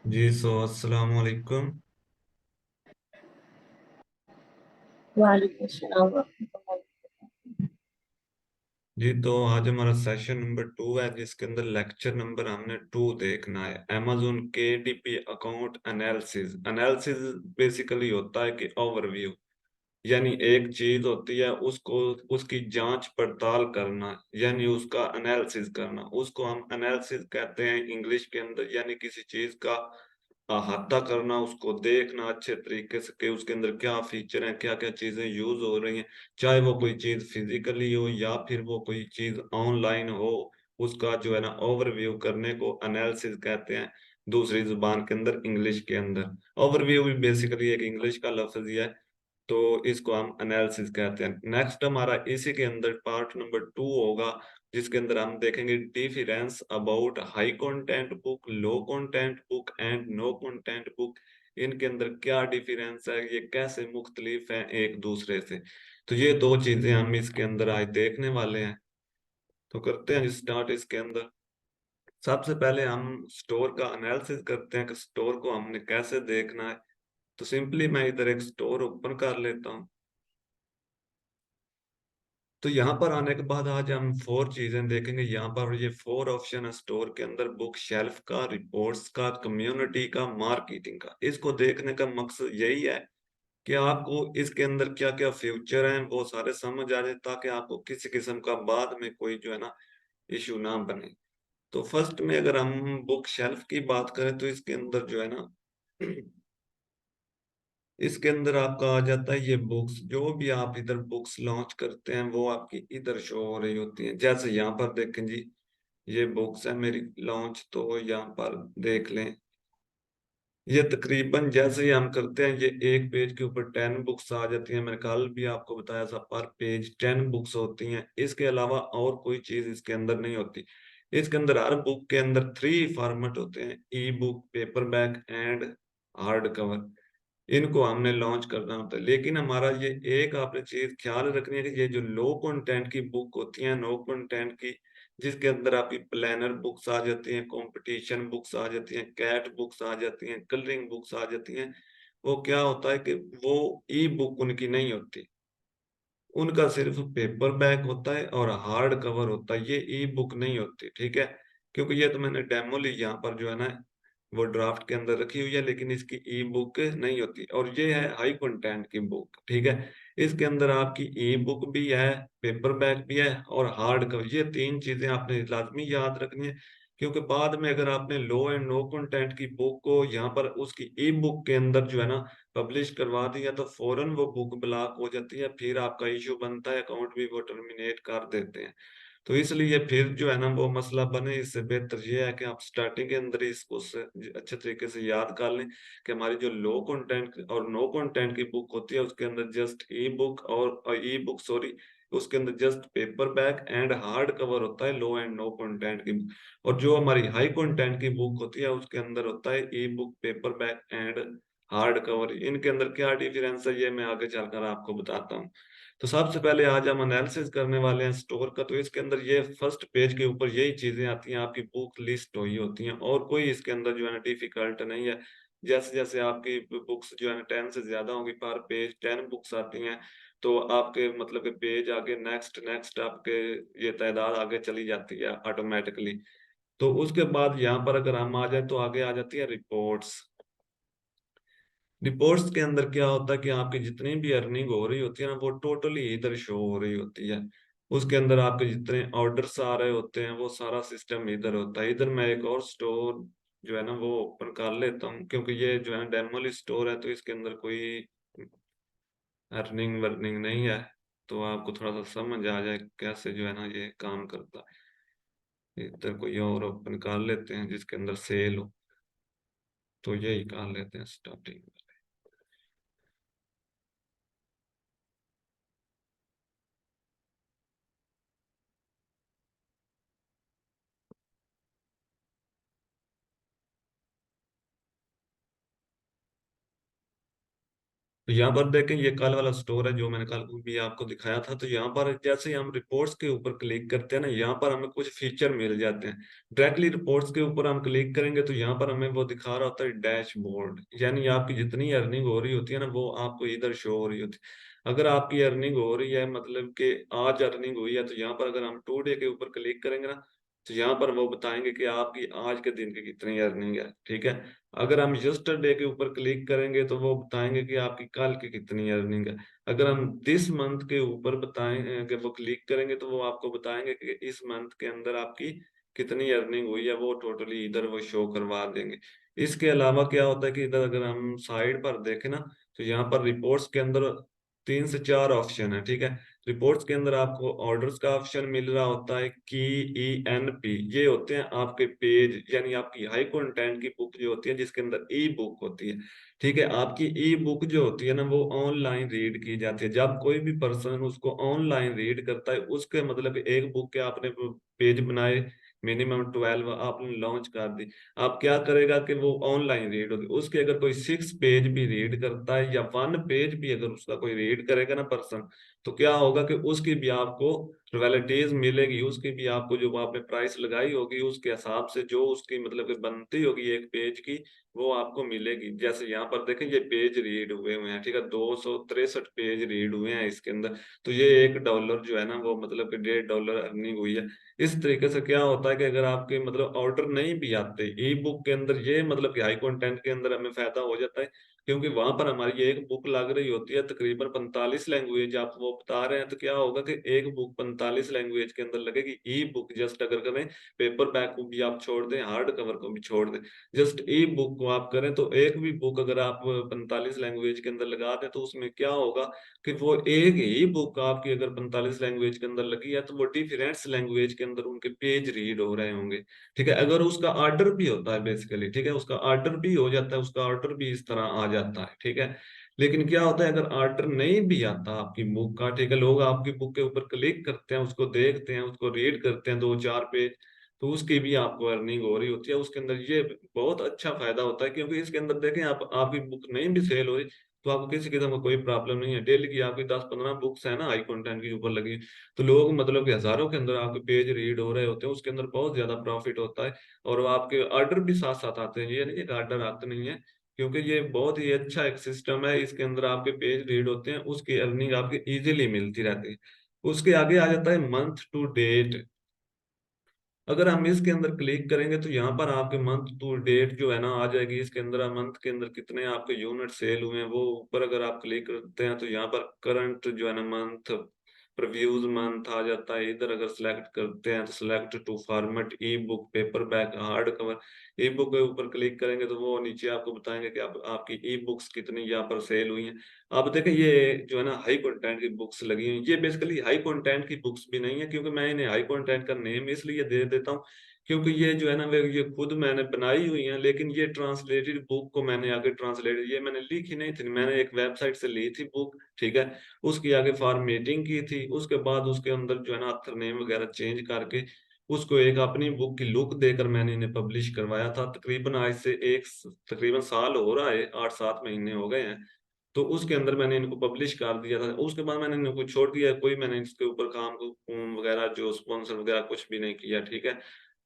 जी अस्सलाम वालेकुम। वालेकुम अस्सलाम वरहमतुल्लाहि। जी आज हमारा सेशन नंबर 2 है जिसके अंदर लेक्चर नंबर हमने 2 देखना है। amazon KDP account analysis. Analysis basically होता है कि ओवरव्यू, यानी एक चीज होती है उसको उसकी जांच पड़ताल करना, यानी उसका एनालिसिस करना, उसको हम एनालिसिस कहते हैं इंग्लिश के अंदर। यानी किसी चीज का अहाता करना, उसको देखना अच्छे तरीके से कि उसके अंदर क्या फीचर हैं, क्या क्या चीजें यूज हो रही हैं, चाहे वो कोई चीज फिजिकली हो या फिर वो कोई चीज ऑनलाइन हो। उसका जो है ना ओवरव्यू करने को एनालिसिस कहते हैं, दूसरी जुबान के अंदर इंग्लिश के अंदर। ओवरव्यू भी बेसिकली एक इंग्लिश का लफ्ज ही है, तो इसको हम एनालिसिस कहते हैं। नेक्स्ट हमारा इसी के अंदर पार्ट नंबर 2 होगा, जिसके अंदर हम देखेंगे difference about high content book, low content book and no content book. इनके अंदर क्या डिफरेंस है, ये कैसे मुख्तलिफ हैं एक दूसरे से। तो ये दो चीजें हम इसके अंदर आज देखने वाले हैं। तो करते हैं स्टार्ट इसके अंदर। सबसे पहले हम स्टोर का एनालिसिस करते हैं कि स्टोर को हमने कैसे देखना है। तो सिंपली मैं इधर एक स्टोर ओपन कर लेता हूँ। तो यहाँ पर आने के बाद आज हम 4 चीजें देखेंगे। यहाँ पर ये 4 ऑप्शन है स्टोर के अंदर: बुक शेल्फ का, रिपोर्ट्स का, कम्युनिटी का, मार्केटिंग का। इसको देखने का मकसद यही है कि आपको इसके अंदर क्या क्या फ्यूचर हैं वो सारे समझ आ जाए, ताकि आपको किसी किस्म का बाद में कोई जो है ना इशू ना बने। तो फर्स्ट में अगर हम बुक शेल्फ की बात करें तो इसके अंदर जो है ना इसके अंदर आपका आ जाता है ये बुक्स। जो भी आप इधर बुक्स लॉन्च करते हैं वो आपकी इधर शो हो रही होती हैं। जैसे यहाँ पर देखें जी, ये बुक्स है मेरी लॉन्च, तो यहाँ पर देख लें। ये तकरीबन जैसे ही हम करते हैं ये एक पेज के ऊपर 10 बुक्स आ जाती हैं। मैंने कल भी आपको बताया था, पर पेज 10 बुक्स होती हैं। इसके अलावा और कोई चीज इसके अंदर नहीं होती। इसके अंदर हर बुक के अंदर 3 फॉर्मेट होते हैं: ई book, paperback and hard cover. इनको हमने लॉन्च करना होता है। लेकिन हमारा ये एक आपने चीज ख्याल रखनी है कि ये जो लो कंटेंट की बुक होती हैं, नो कंटेंट की, जिसके अंदर आपकी प्लानर बुक्स आ जाती हैं, कंपटीशन बुक्स आ जाती हैं, कैट बुक्स आ जाती हैं, कलरिंग बुक्स आ जाती हैं, वो क्या होता है कि वो ई बुक उनकी नहीं होती। उनका सिर्फ पेपर बैक होता है और हार्ड कवर होता है, ये ई बुक नहीं होती। ठीक है, क्योंकि ये तो मैंने डेमो ली यहाँ पर जो है ना वो ड्राफ्ट के अंदर रखी हुई है, लेकिन इसकी ई बुक नहीं होती। और ये है हाई कंटेंट की बुक। ठीक है, इसके अंदर आपकी ई बुक भी है, पेपर बैक भी है और हार्ड कवर। ये 3 चीजें आपने लाजमी याद रखनी है, क्योंकि बाद में अगर आपने लो एंड नो कंटेंट की बुक को यहाँ पर उसकी ई बुक के अंदर जो है ना पब्लिश करवा दिया तो फौरन वो बुक ब्लॉक हो जाती है, फिर आपका इशू बनता है, अकाउंट भी वो टर्मिनेट कर देते हैं। तो इसलिए फिर जो है ना वो मसला बने, इससे बेहतर ये है कि आप स्टार्टिंग के अंदर ही इसको अच्छे तरीके से याद कर लें कि हमारी जो लो कंटेंट और नो कंटेंट की बुक होती है उसके अंदर जस्ट ई बुक और ई बुक सॉरी, उसके अंदर just paper back and hard cover होता है लो एंड नो कंटेंट की बुक। और जो हमारी हाई कंटेंट की बुक होती है उसके अंदर होता है ई book, paperback and hard cover. इनके अंदर क्या डिफरेंस है ये मैं आगे चलकर आपको बताता हूँ। तो सबसे पहले आज हम एनालिसिस करने वाले हैं स्टोर का। तो इसके अंदर ये फर्स्ट पेज के ऊपर यही चीजें आती हैं, आपकी बुक लिस्ट हुई होती हैं, और कोई इसके अंदर जो है ना डिफिकल्ट नहीं है। जैसे जैसे आपकी बुक्स जो है ना 10 से ज्यादा होंगी, पर पेज 10 बुक्स आती हैं, तो आपके मतलब के पेज आगे नेक्स्ट नेक्स्ट आपके ये तादाद आगे चली जाती है ऑटोमेटिकली। तो उसके बाद यहाँ पर अगर हम आ जाए तो आगे आ जाती है रिपोर्ट्स। रिपोर्ट्स के अंदर क्या होता है कि आपकी जितनी भी अर्निंग हो रही होती है ना वो टोटली इधर शो हो रही होती है। उसके अंदर आपके जितने ऑर्डर्स आ रहे होते हैं वो सारा सिस्टम इधर होता है। इधर मैं एक और स्टोर जो है ना वो ओपन कर लेता हूँ, क्योंकि ये जो है डेमोली स्टोर है तो इसके अंदर कोई अर्निंग वर्निंग नहीं है। तो आपको थोड़ा सा समझ आ जाए कैसे जो है ना ये काम करता है। इधर कोई और ओपन कर लेते हैं जिसके अंदर सेल हो, तो यही कर लेते हैं स्टार्टिंग। तो यहाँ पर देखें ये कल वाला स्टोर है जो मैंने कल भी आपको दिखाया था। तो यहाँ पर जैसे ही हम रिपोर्ट्स के ऊपर क्लिक करते हैं ना, यहाँ पर हमें कुछ फीचर मिल जाते हैं। डायरेक्टली रिपोर्ट्स के ऊपर हम क्लिक करेंगे तो यहाँ पर हमें वो दिखा रहा होता है डैशबोर्ड, यानी आपकी जितनी अर्निंग हो रही होती है ना वो आपको इधर शो हो रही होती है। अगर आपकी अर्निंग हो रही है, मतलब कि आज अर्निंग हुई है, तो यहाँ पर अगर हम टू डे के ऊपर क्लिक करेंगे ना, तो यहाँ पर वो बताएंगे कि आपकी आज के दिन की कितनी अर्निंग है। ठीक है। अगर हम यस्टरडे के ऊपर क्लिक करेंगे तो वो बताएंगे कि आपकी कल की कितनी अर्निंग है। अगर हम दिस मंथ के ऊपर बताएंगे, वो क्लिक करेंगे तो वो आपको बताएंगे कि इस मंथ के अंदर आपकी कितनी अर्निंग हुई है, वो टोटली इधर वो शो करवा देंगे। इसके अलावा क्या होता है कि इधर अगर हम साइड पर देखें ना, तो यहाँ पर रिपोर्ट्स के अंदर 3 से 4 ऑप्शन है। ठीक है। रिपोर्ट्स के अंदर आपको ऑर्डर्स का ऑप्शन मिल रहा होता है। की ई एन पी, ये होते हैं आपके पेज, यानी आपकी हाई कंटेंट की बुक जो होती है जिसके अंदर ई बुक होती है। ठीक है। आपकी ई बुक जो होती है ना वो ऑनलाइन रीड की जाती है। जब कोई भी पर्सन उसको ऑनलाइन रीड करता है, उसके मतलब एक बुक के आपने पेज बनाए, मिनिमम 12 आपने लॉन्च कर दी। आप क्या करेगा कि वो ऑनलाइन रीड होगी उसके, अगर कोई 6 पेज भी रीड करता है या 1 पेज भी अगर उसका कोई रीड करेगा ना पर्सन, तो क्या होगा कि उसकी भी आपको रॉयल्टीज मिलेगी। उसकी भी आपको जो आपने प्राइस लगाई होगी उसके हिसाब से जो उसकी मतलब कि बनती होगी एक पेज की, वो आपको मिलेगी। जैसे यहाँ पर देखें ये पेज रीड हुए हुए हैं। ठीक है। 263 पेज रीड हुए हैं इसके अंदर। तो ये $1 जो है ना वो मतलब कि $1.5 अर्निंग हुई है। इस तरीके से क्या होता है कि अगर आपके मतलब ऑर्डर नहीं भी आते ई बुक के अंदर, ये मतलब कि हाई कंटेंट के अंदर हमें फायदा हो जाता है, क्योंकि वहां पर हमारी ये एक बुक लग रही होती है तकरीबन 45 लैंग्वेज आप वो बता रहे हैं। तो क्या होगा कि एक बुक 45 लैंग्वेज के अंदर लगेगी। ई बुक जस्ट अगर करें, पेपर बैक को भी आप छोड़ दें, हार्ड कवर को भी छोड़ दें, जस्ट ई बुक को आप करें, तो एक भी बुक अगर आप 45 लैंग्वेज के अंदर लगा दें तो उसमें क्या होगा कि वो एक ही बुक आपकी अगर 45 लैंग्वेज के अंदर लगी है तो वो डिफरेंट लैंग्वेज के अंदर उनके पेज रीड हो रहे होंगे। ठीक है। अगर उसका ऑर्डर भी होता है बेसिकली, ठीक है, उसका ऑर्डर भी हो जाता है, उसका ऑर्डर भी इस तरह आ जाता है। ठीक है। लेकिन क्या होता है अगर ऑर्डर नहीं भी आता आपकी बुक का, ठीक है, लोग आपकी बुक के ऊपर क्लिक करते हैं, उसको देखते हैं, उसको रीड करते हैं 2-4 पेज, तो उसकी भी आपको अर्निंग हो रही होती है उसके अंदर। ये बहुत अच्छा फायदा होता है, क्योंकि इसके अंदर देखें आप, आपकी बुक नहीं भी सेल हो रही तो आपको किसी किस्म का कोई प्रॉब्लम नहीं है। डेली की आपकी 10-15 बुक्स है ना हाई कंटेंट के ऊपर लगी, तो लोग मतलब कि हजारों के अंदर आपके पेज रीड हो रहे होते हैं, उसके अंदर बहुत ज्यादा प्रॉफिट होता है। और वो आपके ऑर्डर भी साथ साथ आते हैं, ये नहीं कि ऑर्डर आते नहीं है, क्योंकि ये बहुत ही अच्छा एक सिस्टम है। इसके अंदर आपके पेज रीड होते हैं, उसकी अर्निंग आपकी इजीली मिलती रहती है। उसके आगे आ जाता है मंथ टू डेट। अगर हम इसके अंदर क्लिक करेंगे तो यहाँ पर आपके मंथ टू डेट जो है ना आ जाएगी। इसके अंदर मंथ के अंदर कितने आपके यूनिट सेल हुए हैं वो ऊपर अगर आप क्लिक करते हैं तो यहाँ पर करंट जो है ना मंथ, प्रीव्यूज मंथ आ जाता है। इधर अगर सेलेक्ट करते हैं तो select to format ebook, paperback, hardcover, ebook के ऊपर क्लिक करेंगे तो वो नीचे आपको बताएंगे कि आपकी ई बुक्स कितनी यहाँ पर सेल हुई हैं। आप देखें ये जो है ना हाई कंटेंट की बुक्स लगी हुई हैं। ये बेसिकली हाई कंटेंट की बुक्स भी नहीं है, क्योंकि मैं इन्हें हाई कंटेंट का नेम इसलिए दे देता हूँ क्योंकि ये जो है ना वे ये खुद मैंने बनाई हुई है, लेकिन ये ट्रांसलेटेड बुक को मैंने आगे ट्रांसलेटेड, ये मैंने लिखी नहीं थी, मैंने एक वेबसाइट से ली थी बुक। ठीक है। उसकी आगे फॉर्मेटिंग की थी, उसके बाद उसके अंदर जो है ना अथर नेम वगैरह चेंज करके उसको एक अपनी बुक की लुक देकर मैंने इन्हें पब्लिश करवाया था। तकरीबन आज से तकरीबन साल हो रहा है, 8-7 महीने हो गए हैं। तो उसके अंदर मैंने इनको पब्लिश कर दिया था। उसके बाद मैंने इनको छोड़ दिया, कोई मैंने इसके ऊपर काम वगैरह जो स्पॉन्सर वगैरह कुछ भी नहीं किया। ठीक है।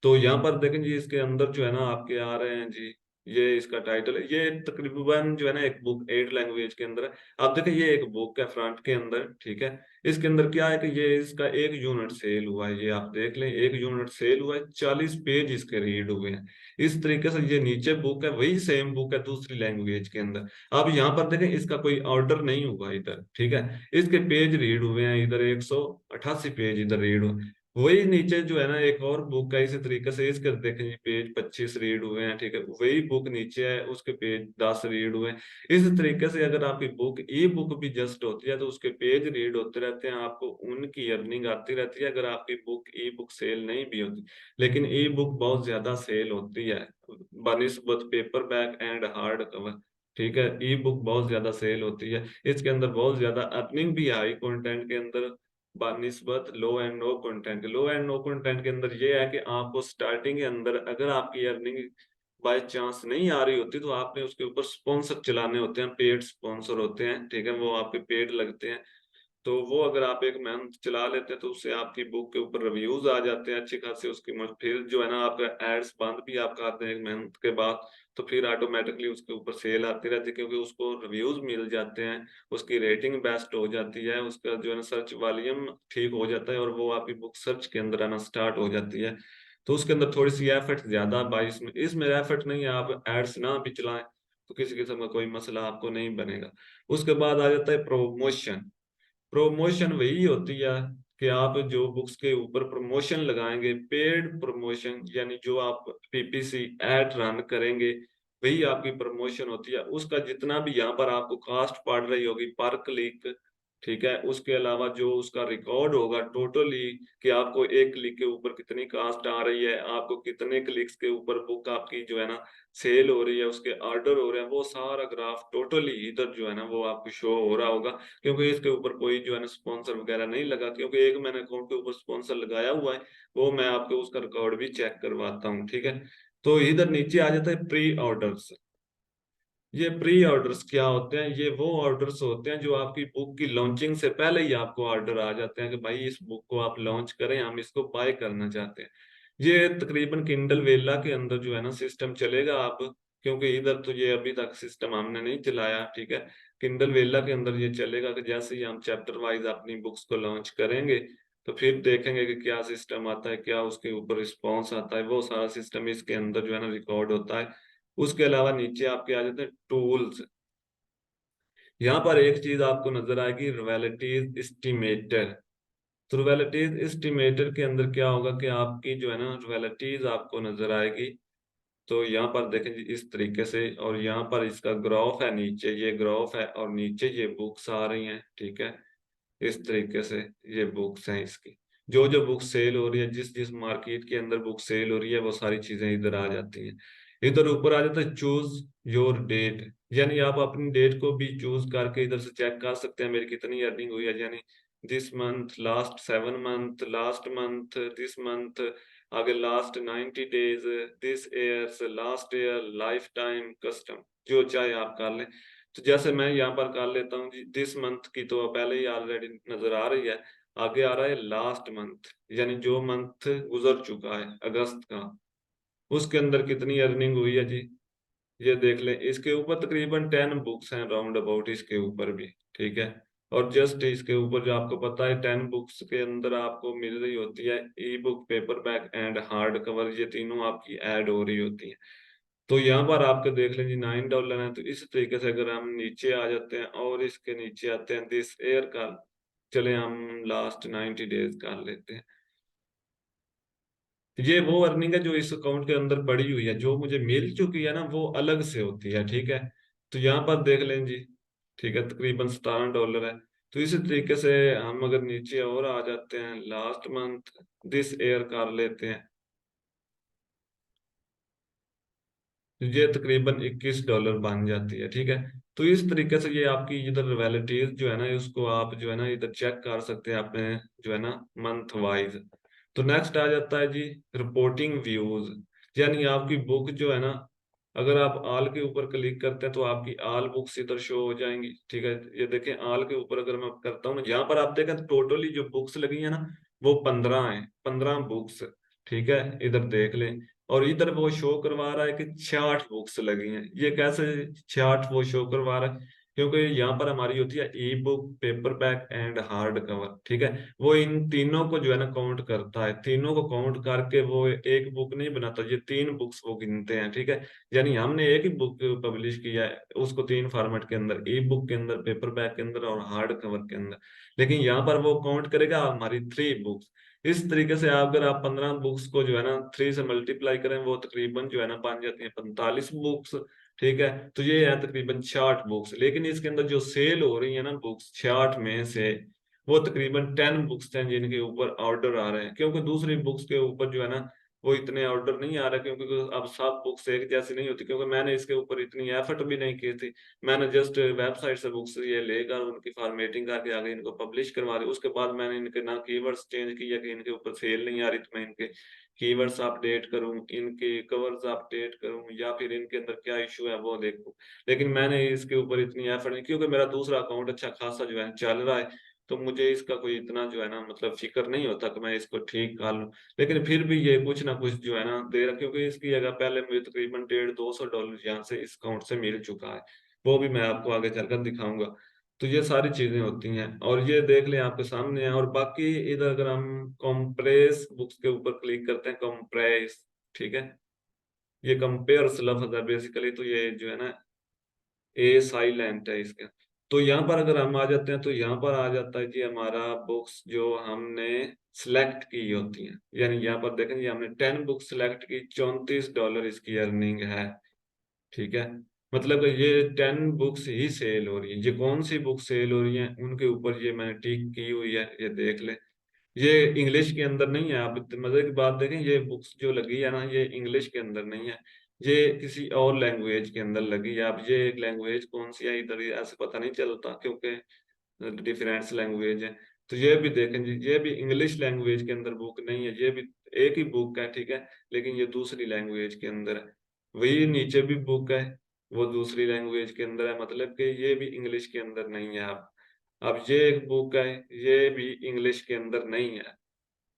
तो यहाँ पर देखें जी इसके अंदर जो है ना आपके आ रहे हैं जी, ये इसका टाइटल है। ये तकरीबन जो है ना एक बुक 8 लैंग्वेज के अंदर है। आप देखें ये एक बुक है फ्रंट के अंदर। ठीक है। इसके अंदर क्या है कि ये इसका 1 यूनिट सेल हुआ है, ये आप देख लें 1 यूनिट सेल हुआ है, 40 पेज इसके रीड हुए हैं। इस तरीके से ये नीचे बुक है, वही सेम बुक है दूसरी लैंग्वेज के अंदर। अब यहाँ पर देखें इसका कोई ऑर्डर नहीं हुआ इधर। ठीक है। इसके पेज रीड हुए हैं इधर 188 पेज इधर रीड हुए। वही नीचे जो है ना एक और बुक है इसी तरीके से, इसके देखें जी पेज 25 रीड हुए हैं। ठीक है। वही बुक नीचे है, उसके पेज 10 रीड हुए हैं। इस तरीके से अगर आपकी बुक ई बुक भी जस्ट होती है तो उसके पेज रीड होते रहते हैं, आपको उनकी अर्निंग आती रहती है। अगर आपकी बुक ई बुक सेल नहीं भी होती, लेकिन ई बुक बहुत ज्यादा सेल होती है बनिस्बत paperback and hardcover. ठीक है। ई बुक बहुत ज्यादा सेल होती है, इसके अंदर बहुत ज्यादा अर्निंग भी है हाई कंटेंट के अंदर बानिस्बत low and no content. Low and no content के अंदर ये है कि आपको स्टार्टिंग के अंदर अगर आपकी अर्निंग बाय चांस नहीं आ रही होती तो आपने उसके ऊपर स्पॉन्सर चलाने होते हैं, पेड स्पॉन्सर होते हैं, ठीक है, वो आपके पेड लगते हैं। तो वो अगर आप एक मंथ चला लेते हैं तो उससे आपकी बुक के ऊपर रिव्यूज आ जाते हैं अच्छे खासे, उसकी फिर जो है ना आपका एड्स बंद भी आप करते हैं एक मंथ के बाद, तो फिर ऑटोमेटिकली उसके ऊपर सेल आती रहती है, क्योंकि उसको रिव्यूज मिल जाते हैं, उसकी रेटिंग बेस्ट हो जाती है, उसका जो है ना सर्च वॉल्यूम ठीक हो जाता है, और वो आपकी बुक सर्च के अंदर आना स्टार्ट हो जाती है। तो उसके अंदर थोड़ी सी एफर्ट ज्यादा भाई, इसमें एफर्ट नहीं है, आप एड्स ना भी चलाएं तो किसी किस्म का कोई मसला आपको नहीं बनेगा। उसके बाद आ जाता है प्रमोशन। प्रमोशन वही होती है कि आप जो बुक्स के ऊपर प्रमोशन लगाएंगे, पेड प्रमोशन, यानी जो आप पीपीसी एड रन करेंगे, वही आपकी प्रमोशन होती है। उसका जितना भी यहाँ पर आपको कास्ट पड़ रही होगी पर क्लिक, ठीक है, उसके अलावा जो उसका रिकॉर्ड होगा टोटली, कि आपको एक क्लिक के ऊपर कितनी कास्ट आ रही है, आपको कितने क्लिक्स के ऊपर बुक आपकी जो है ना सेल हो रही है, उसके ऑर्डर हो रहे हैं, वो सारा ग्राफ टोटली इधर जो है ना वो आपको शो हो रहा होगा। क्योंकि इसके ऊपर कोई जो है ना स्पॉन्सर वगैरह नहीं लगा, क्योंकि एक मैंने अकाउंट के ऊपर स्पॉन्सर लगाया हुआ है, वो मैं आपको उसका रिकॉर्ड भी चेक करवाता हूँ, ठीक है। तो इधर नीचे आ जाता है प्री ऑर्डर्स। ये प्री ऑर्डर्स क्या होते हैं? ये वो ऑर्डर्स होते हैं जो आपकी बुक की लॉन्चिंग से पहले ही आपको ऑर्डर आ जाते हैं कि भाई इस बुक को आप लॉन्च करें, हम इसको बाय करना चाहते हैं। ये तकरीबन किंडल वेला के अंदर जो है ना सिस्टम चलेगा आप, क्योंकि इधर तो ये अभी तक सिस्टम हमने नहीं चलाया, ठीक है। किंडल वेला के अंदर ये चलेगा कि जैसे ही हम चैप्टर वाइज अपनी बुक्स को लॉन्च करेंगे, तो फिर देखेंगे कि क्या सिस्टम आता है, क्या उसके ऊपर रिस्पॉन्स आता है, वो सारा सिस्टम इसके अंदर जो है ना रिकॉर्ड होता है। उसके अलावा नीचे आपके आ जाते हैं टूल्स। यहाँ पर एक चीज आपको नजर आएगी, रॉयल्टीज एस्टिमेटर। तो रॉयल्टीज एस्टिमेटर के अंदर क्या होगा कि आपकी जो है ना रॉयल्टीज आपको नजर आएगी। तो यहाँ पर देखें जी इस तरीके से, और यहाँ पर इसका ग्राफ है, नीचे ये ग्राफ है और नीचे ये बुक्स आ रही हैं, ठीक है। इस तरीके से ये बुक्स हैं इसकी, जो जो बुक सेल हो रही है, जिस जिस मार्केट के अंदर बुक सेल हो रही है, वो सारी चीजें इधर आ जाती हैं। इधर ऊपर आ जाता है चूज योर डेट, यानी आप अपनी डेट को भी चूज करके इधर से चेक कर सकते हैं मेरी कितनी अर्निंग हुई है, यानी this month, last 7 month, last month, this month, आगे last 90 days, this years, last year, lifetime, custom, जो चाहे आप कर लें। तो जैसे मैं यहाँ पर कर लेता हूँ जी, दिस मंथ की तो पहले ही ऑलरेडी नजर आ रही है, आगे आ रहा है लास्ट मंथ, यानी जो मंथ गुजर चुका है अगस्त का, उसके अंदर कितनी अर्निंग हुई है जी, ये देख लें। इसके ऊपर तकरीबन 10 बुक्स हैं राउंड अबाउट, इसके ऊपर भी, ठीक है। और जस्ट इसके ऊपर जो आपको पता है 10 बुक्स के अंदर आपको मिल रही होती है ई book, paperback and hard cover, ये तीनों आपकी ऐड हो रही होती है। तो यहाँ पर आपके देख लें जी $9 है। तो इस तरीके से अगर हम नीचे आ जाते हैं और इसके नीचे आते हैं दिस ईयर का, चले हम लास्ट 90 डेज कर लेते हैं। ये वो अर्निंग है जो इस अकाउंट के अंदर पड़ी हुई है, जो मुझे मिल चुकी है ना वो अलग से होती है, ठीक है। तो यहाँ पर देख लें जी, ठीक है, तकरीबन $17 है। तो इसी तरीके से हम अगर नीचे और आ जाते हैं, लास्ट मंथ दिस ईयर कर लेते हैं, तो ये तकरीबन $21 बन जाती है, ठीक है। तो इस तरीके से ये आपकी इधर रियलिटीज जो है ना, उसको आप जो है ना इधर चेक कर सकते हैं अपने जो है ना मंथ वाइज। तो नेक्स्ट आ जाता है जी रिपोर्टिंग व्यूज, यानी आपकी बुक जो है ना, अगर आप आल के ऊपर क्लिक करते हैं तो आपकी आल बुक्स इधर शो हो जाएंगी, ठीक है। ये देखें आल के ऊपर अगर मैं करता हूँ ना, यहाँ पर आप देखें टोटली जो बुक्स लगी है ना वो 15 है, 15 बुक्स, ठीक है, इधर देख लें। और इधर वो शो करवा रहा है कि 66 बुक्स लगी हैं। ये कैसे 66 वो शो करवा रहा है? क्योंकि यहाँ पर हमारी होती है ई book, paperback and hardcover, ठीक है। वो इन तीनों को जो है ना काउंट करता है, तीनों को काउंट करके वो एक बुक नहीं बनाता, ये 3 बुक्स वो गिनते हैं, ठीक है। यानी हमने एक ही बुक पब्लिश किया है, उसको 3 फॉर्मेट के अंदर, ई बुक के अंदर, पेपर बैक के अंदर और हार्ड कवर के अंदर, लेकिन यहाँ पर वो काउंट करेगा हमारी 3 बुक्स। इस तरीके से अगर आप 15 बुक्स को जो है ना 3 से मल्टीप्लाई करें, वो तकरीबन जो है ना बन जाती है 45 बुक्स, ठीक है। तो ये है तकरीबन 66 बुक्स, लेकिन इसके अंदर जो सेल हो रही है ना बुक्स 66 में से, वो तकरीबन 10 बुक्स हैं जिनके ऊपर ऑर्डर आ रहे हैं, क्योंकि दूसरी बुक्स के ऊपर जो है ना वो इतने ऑर्डर नहीं आ रहे, क्योंकि अब सब बुक्स एक जैसी नहीं होती, क्योंकि मैंने इसके ऊपर इतनी एफर्ट भी नहीं की थी। मैंने जस्ट वेबसाइट से बुक्स ये लेकर उनकी फॉर्मेटिंग करके आगे इनको पब्लिश करवा दी, उसके बाद मैंने इनके ना कीवर्ड्स चेंज किया कि इनके ऊपर सेल नहीं आ रही, तो मैं इनके कीवर्ड्स अपडेट करूं, इनके कवर्स अपडेट करूं, या फिर इनके अंदर क्या इशू है वो देखूं। लेकिन मैंने इसके ऊपर इतनी एफर्ट नहीं, क्योंकि मेरा दूसरा अकाउंट अच्छा खासा जो है चल रहा है, तो मुझे इसका कोई इतना जो है ना मतलब फिक्र नहीं होता कि मैं इसको ठीक कर लूं। लेकिन फिर भी ये कुछ ना कुछ जो है ना दे रहा, क्योंकि इसकी जगह पहले मुझे तकरीबन 150-200 डॉलर यहाँ से इस अकाउंट से मिल चुका है, वो भी मैं आपको आगे चलकर दिखाऊंगा। तो ये सारी चीजें होती हैं, और ये देख लें आपके सामने है। और बाकी इधर अगर हम कंप्रेस बुक्स के ऊपर क्लिक करते हैं, कंप्रेस, ठीक है, ये कंपेयर्स लफ्ज है बेसिकली, तो ये जो है ना ए साइलेंट है इसका। तो यहाँ पर अगर हम आ जाते हैं तो यहाँ पर आ जाता है जी हमारा बुक्स जो हमने सिलेक्ट की होती हैं, यानी यहाँ पर देखें जी हमने 10 बुक सिलेक्ट की, $34 इसकी अर्निंग है, ठीक है। मतलब ये 10 बुक्स ही सेल हो रही है। ये कौन सी बुक सेल हो रही है उनके ऊपर ये मैंने टिक की हुई है, ये देख ले। ये इंग्लिश के अंदर नहीं है, आप मजे की बात देखें, ये बुक्स जो लगी है ना ये इंग्लिश के अंदर नहीं है, ये किसी और लैंग्वेज के अंदर लगी है। अब ये लैंग्वेज कौन सी है इधर ये ऐसे पता नहीं चलता, क्योंकि डिफरेंस लैंग्वेज है। तो ये भी देखें जी, ये भी इंग्लिश लैंग्वेज के अंदर बुक नहीं है, ये भी एक ही बुक है, ठीक है, लेकिन ये दूसरी लैंग्वेज के अंदर है। वही नीचे भी बुक है, वो दूसरी लैंग्वेज के अंदर है, मतलब कि ये भी इंग्लिश के अंदर नहीं है। अब ये एक बुक है, ये भी इंग्लिश के अंदर नहीं है।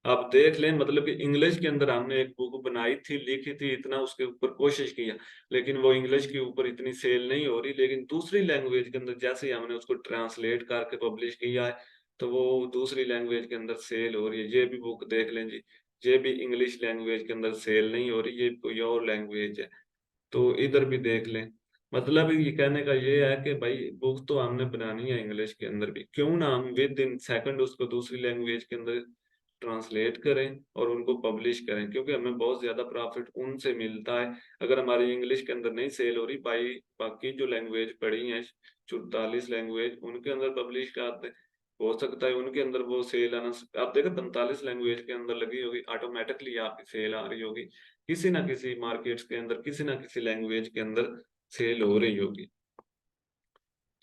आप देख लें, मतलब कि इंग्लिश के अंदर हमने एक बुक बनाई थी, लिखी थी, इतना उसके ऊपर कोशिश किया, लेकिन वो इंग्लिश के ऊपर इतनी सेल नहीं हो रही। लेकिन दूसरी लैंग्वेज के अंदर जैसे ही हमने उसको ट्रांसलेट करके पब्लिश किया है, तो वो दूसरी लैंग्वेज के अंदर सेल हो रही है। ये भी बुक देख लें जी, ये भी इंग्लिश लैंग्वेज के अंदर सेल नहीं हो रही, ये कोई और लैंग्वेज है। तो इधर भी देख लें। मतलब ये कहने का ये है कि भाई बुक तो हमने बनानी है इंग्लिश के अंदर भी, क्यों ना हम विद इन सेकंड उसको दूसरी लैंग्वेज के अंदर ट्रांसलेट करें और उनको पब्लिश करें, क्योंकि हमें बहुत ज्यादा प्रॉफिट उनसे मिलता है। अगर हमारी इंग्लिश के अंदर नहीं सेल हो रही, भाई बाकी जो लैंग्वेज पड़ी हैं 44 लैंग्वेज उनके अंदर पब्लिश करते हैं, हो सकता है उनके अंदर वो सेल आना। आप देखो 45 लैंग्वेज के अंदर लगी होगी, ऑटोमेटिकली आपकी सेल आ रही होगी, किसी ना किसी मार्केट्स के अंदर किसी ना किसी लैंग्वेज के अंदर सेल हो रही होगी।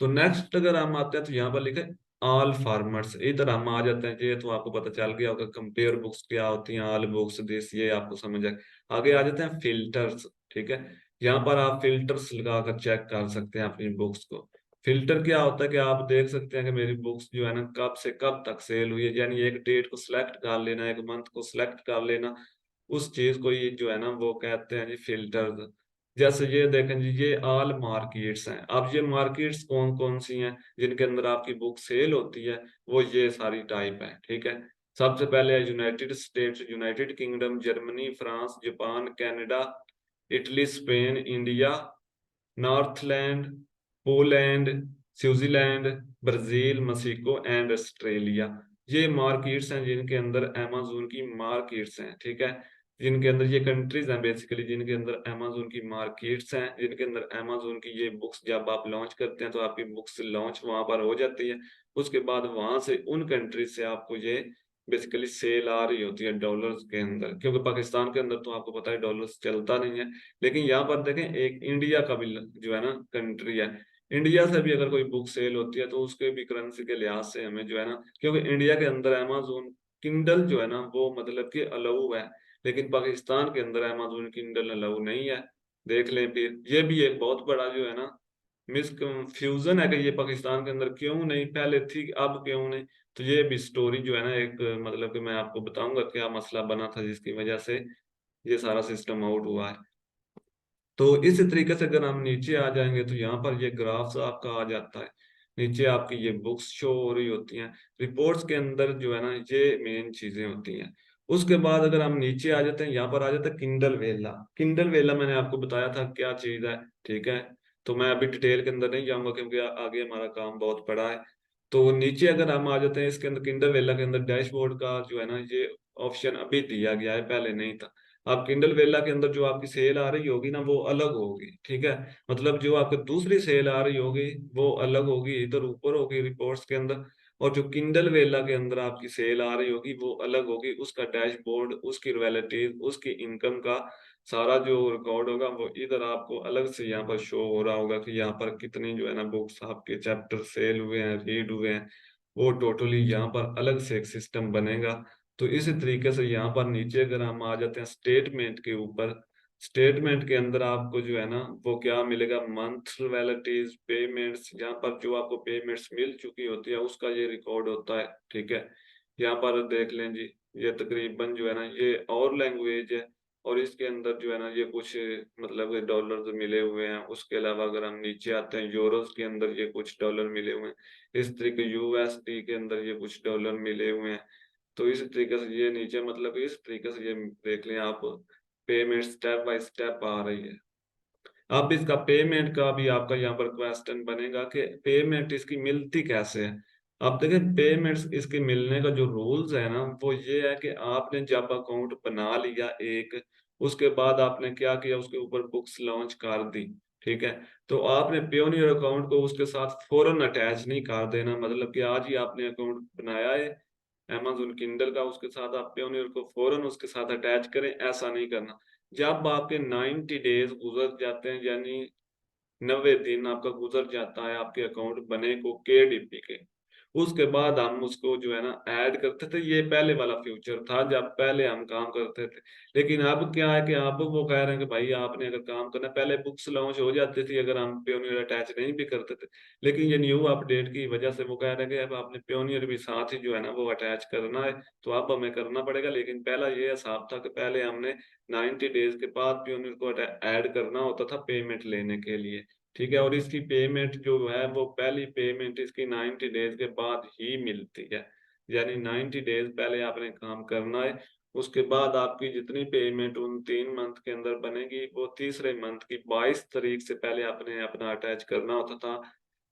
तो नेक्स्ट अगर हम आते हैं तो यहाँ पर लिखे ऑल फार्मर्स, इधर हम आ जाते हैं। ये तो आपको पता चल गया होगा कंपेयर बुक्स क्या होती हैं, ऑल बुक्स दिस, ये आपको समझ आए। आगे आ जाते हैं फिल्टर्स, ठीक है। यहाँ पर आप फिल्टर्स लगाकर चेक कर सकते हैं अपनी बुक्स को। फिल्टर क्या होता है कि आप देख सकते हैं कि मेरी बुक्स जो है ना कब से कब तक सेल हुई है, यानी एक डेट को सिलेक्ट कर लेना, एक मंथ को सिलेक्ट कर लेना, उस चीज को ये जो है ना वो कहते हैं जी फिल्टर। जैसे ये देखें जी, ये ऑल मार्केट्स हैं। अब ये मार्केट्स कौन कौन सी हैं जिनके अंदर आपकी बुक सेल होती है, वो ये सारी टाइप है, ठीक है। सबसे पहले है United States, United Kingdom, Germany, France, Japan, Canada, Italy, Spain, India, Northland, Poland, Switzerland, Brazil, Mexico and Australia. ये मार्केट्स हैं जिनके अंदर अमेज़न की मार्केट्स हैं, ठीक है। जिनके अंदर ये कंट्रीज हैं बेसिकली, जिनके अंदर अमेज़न की मार्केट्स हैं, जिनके अंदर अमेज़न की ये बुक्स जब आप लॉन्च करते हैं तो आपकी बुक्स लॉन्च वहां पर हो जाती है। उसके बाद वहां से उन कंट्रीज से आपको ये बेसिकली सेल आ रही होती है डॉलर्स के अंदर, क्योंकि पाकिस्तान के अंदर तो आपको पता है डॉलर्स चलता नहीं है। लेकिन यहाँ पर देखें एक इंडिया का भी जो है ना कंट्री है, इंडिया से भी अगर कोई बुक सेल होती है तो उसके भी करेंसी के लिहाज से हमें जो है ना, क्योंकि इंडिया के अंदर अमेज़न किंडल जो है ना वो मतलब कि अलाउ है, लेकिन पाकिस्तान के अंदर अमेज़न किंडल अलाउ नहीं है। देख लें फिर, ये भी एक बहुत बड़ा जो है ना मिसकंफ्यूजन है कि ये पाकिस्तान के अंदर क्यों नहीं, पहले थी अब क्यों नहीं। तो ये भी स्टोरी जो है ना एक, मतलब कि मैं आपको बताऊंगा क्या मसला बना था जिसकी वजह से ये सारा सिस्टम आउट हुआ है। तो इस तरीके से अगर हम नीचे आ जाएंगे तो यहाँ पर ये ग्राफ्स आपका आ जाता है, नीचे आपकी ये बुक्स शो हो रही होती हैं, रिपोर्ट्स के अंदर जो है ना ये मेन चीजें होती हैं। उसके बाद अगर हम नीचे आ जाते हैं, यहाँ पर आ जाता है किंडल वेला। किंडल वेला मैंने आपको बताया था क्या चीज है, ठीक है। तो मैं अभी डिटेल के अंदर नहीं जाऊंगा क्योंकि आगे हमारा काम बहुत बड़ा है। तो नीचे अगर हम आ जाते हैं इसके अंदर किंडल वेला के अंदर डैशबोर्ड का जो है ना ये ऑप्शन अभी दिया गया है, पहले नहीं था। आप किंडल वेला के अंदर जो आपकी सेल आ रही होगी ना वो अलग होगी, ठीक है। मतलब जो आपकी दूसरी सेल आ रही होगी वो अलग होगी, इधर ऊपर होगी रिपोर्ट्स के अंदर। और जो किंडल वेला के अंदर आपकी सेल आ रही होगी वो अलग होगी, उसका डैशबोर्ड, उसकी रिलेटिव, उसकी इनकम का सारा जो रिकॉर्ड होगा वो इधर आपको अलग से यहाँ पर शो हो रहा होगा कि यहाँ पर कितनी जो है ना बुक्स आपके चैप्टर सेल हुए हैं, रीड हुए हैं। वो टोटली यहाँ पर अलग से एक सिस्टम बनेगा। तो इसी तरीके से यहाँ पर नीचे अगर हम आ जाते हैं स्टेटमेंट के ऊपर, स्टेटमेंट के अंदर आपको जो है ना वो क्या मिलेगा, मंथ वैलिटीज, पेमेंट्स, यहाँ पर जो आपको पेमेंट्स मिल चुकी होती है उसका ये रिकॉर्ड होता है। ठीक है, यहाँ पर देख लें जी, ये तकरीबन जो है ना ये और लैंग्वेज है, और इसके अंदर जो है ना ये कुछ मतलब डॉलर्स मिले हुए हैं। उसके अलावा अगर हम नीचे आते हैं, यूरोस के अंदर ये कुछ डॉलर मिले हुए हैं, इस तरीके यूएसडी के अंदर ये कुछ डॉलर मिले हुए हैं। तो इस तरीके से ये नीचे मतलब इस तरीके से ये देख लें आप, पेमेंट स्टेप बाय स्टेप आ रही है। अब इसका पेमेंट का भी आपका यहाँ पर क्वेश्चन बनेगा कि पेमेंट इसकी मिलती कैसे है। अब देखें, पेमेंट्स इसके मिलने का जो रूल्स है ना वो ये है कि आपने जब अकाउंट बना लिया एक, उसके बाद आपने क्या किया, उसके ऊपर बुक्स लॉन्च कर दी। ठीक है, तो आपने पियोनियर अकाउंट को उसके साथ फौरन अटैच नहीं कर देना, मतलब कि आज ही आपने अकाउंट बनाया है Amazon किंडल का, उसके साथ आप पेयोनियर को फौरन उसके साथ अटैच करें, ऐसा नहीं करना। जब आपके 90 डेज गुजर जाते हैं, यानी 90 दिन आपका गुजर जाता है आपके अकाउंट बने को केडीपी के, उसके बाद हम उसको जो है ना ऐड करते थे। ये पहले वाला फ्यूचर था जब पहले हम काम करते थे। लेकिन अब क्या है कि अब वो कह रहे हैं कि भाई आपने अगर काम करना, पहले बुक्स लॉन्च हो जाती थी अगर हम पियोनियर अटैच नहीं भी करते थे, लेकिन ये न्यू अपडेट की वजह से वो कह रहे हैं कि अब आपने पियोनियर भी साथ ही जो है ना वो अटैच करना है, तो अब हमें करना पड़ेगा। लेकिन पहला ये हिसाब था कि पहले हमने 90 डेज के बाद पियोनियर को ऐड करना होता था पेमेंट लेने के लिए। ठीक है, और इसकी पेमेंट जो है वो पहली पेमेंट इसकी 90 डेज के बाद ही मिलती है, यानी 90 डेज पहले आपने काम करना है। उसके बाद आपकी जितनी पेमेंट उन 3 मंथ के अंदर बनेगी वो तीसरे मंथ की 22 तारीख से पहले आपने अपना अटैच करना होता था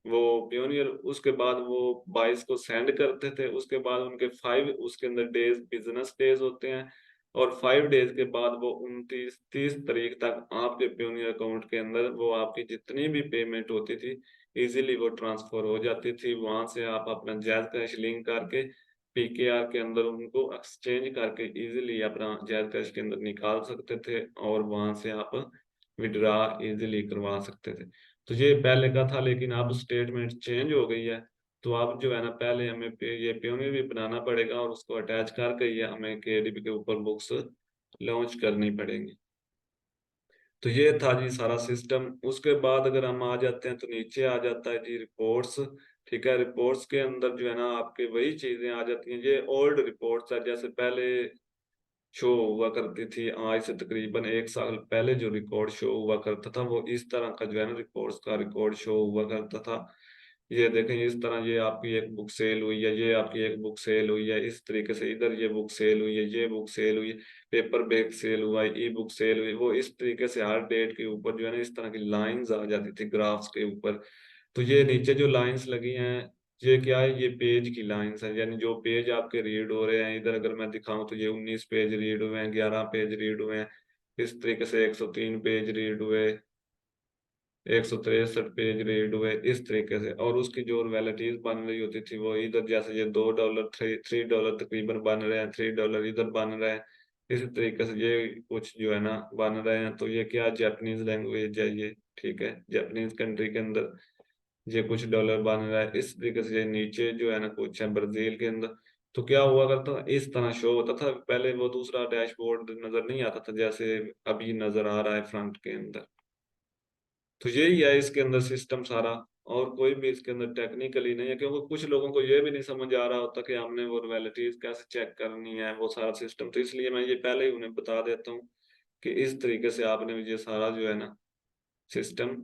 वो पियोनियर। उसके बाद वो 22 को सेंड करते थे, उसके बाद उनके 5 उसके अंदर डेज बिजनेस डेज होते हैं, और 5 डेज के बाद वो 29 30 तारीख तक आपके पियोनियर अकाउंट के अंदर वो आपकी जितनी भी पेमेंट होती थी इजीली वो ट्रांसफर हो जाती थी। वहां से आप अपना जैज कैश लिंक करके पीकेआर के अंदर उनको एक्सचेंज करके इजीली अपना जैज कैश के अंदर निकाल सकते थे, और वहां से आप विड्रा इजीली करवा सकते थे। तो ये पहले का था, लेकिन अब स्टेटमेंट चेंज हो गई है। तो अब जो है ना पहले हमें ये पियोनियर भी बनाना पड़ेगा, और उसको अटैच करके ये हमें केडीपी के ऊपर बुक्स लॉन्च करनी पड़ेंगी। तो ये था जी सारा सिस्टम। उसके बाद अगर हम आ जाते हैं तो नीचे आ जाता है जी रिपोर्ट्स। ठीक है, रिपोर्ट्स के अंदर जो है ना आपके वही चीजें आ जाती हैं, ये ओल्ड रिपोर्ट्स है, जैसे पहले शो हुआ करती थी आज से तकरीबन 1 साल पहले जो रिकॉर्ड शो हुआ करता था वो इस तरह का जो है ना रिपोर्ट्स का रिकॉर्ड शो हुआ करता था। ये देखें इस तरह, ये आपकी एक बुक सेल हुई है, ये आपकी एक बुक सेल हुई है, इस तरीके से इधर ये बुक सेल हुई है, ये बुक सेल हुई है, पेपर बैग सेल हुआ है, ई बुक सेल हुई, वो इस तरीके से हर डेट के ऊपर जो है ना इस तरह की लाइंस आ जाती थी ग्राफ्स के ऊपर। तो ये नीचे जो लाइंस लगी हैं ये क्या है, ये पेज की लाइंस है, यानी जो पेज आपके रीड हो रहे हैं। इधर अगर मैं दिखाऊं तो ये 19 पेज रीड हुए हैं, 11 पेज रीड हुए हैं, इस तरीके से 103 पेज रीड हुए, 163 पेज रीड हुए, इस तरीके से। और उसकी जो रॉयल्टीज बन रही होती थी वो इधर, जैसे ये $2 $3 तकरीबन बन रहे हैं, $3 इधर बन रहे हैं, इसी तरीके से ये कुछ जो है ना बन रहे हैं। तो ये क्या जापानीज लैंग्वेज है ये, ठीक है, जापानीज कंट्री के अंदर ये कुछ डॉलर बन रहा है, इस तरीके से। ये नीचे जो है ना कुछ है ब्राजील के अंदर। तो क्या हुआ करता था, इस तरह शो होता था पहले, वो दूसरा डैशबोर्ड नजर नहीं आता था जैसे अभी नजर आ रहा है फ्रंट के अंदर। तो यही है इसके अंदर सिस्टम सारा, और कोई भी इसके अंदर टेक्निकली नहीं है, क्योंकि कुछ लोगों को ये भी नहीं समझ आ रहा होता कि हमने वो रॉयल्टीज कैसे चेक करनी है, वो सारा सिस्टम। तो इसलिए मैं ये पहले ही उन्हें बता देता हूँ कि इस तरीके से आपने ये सारा जो है ना सिस्टम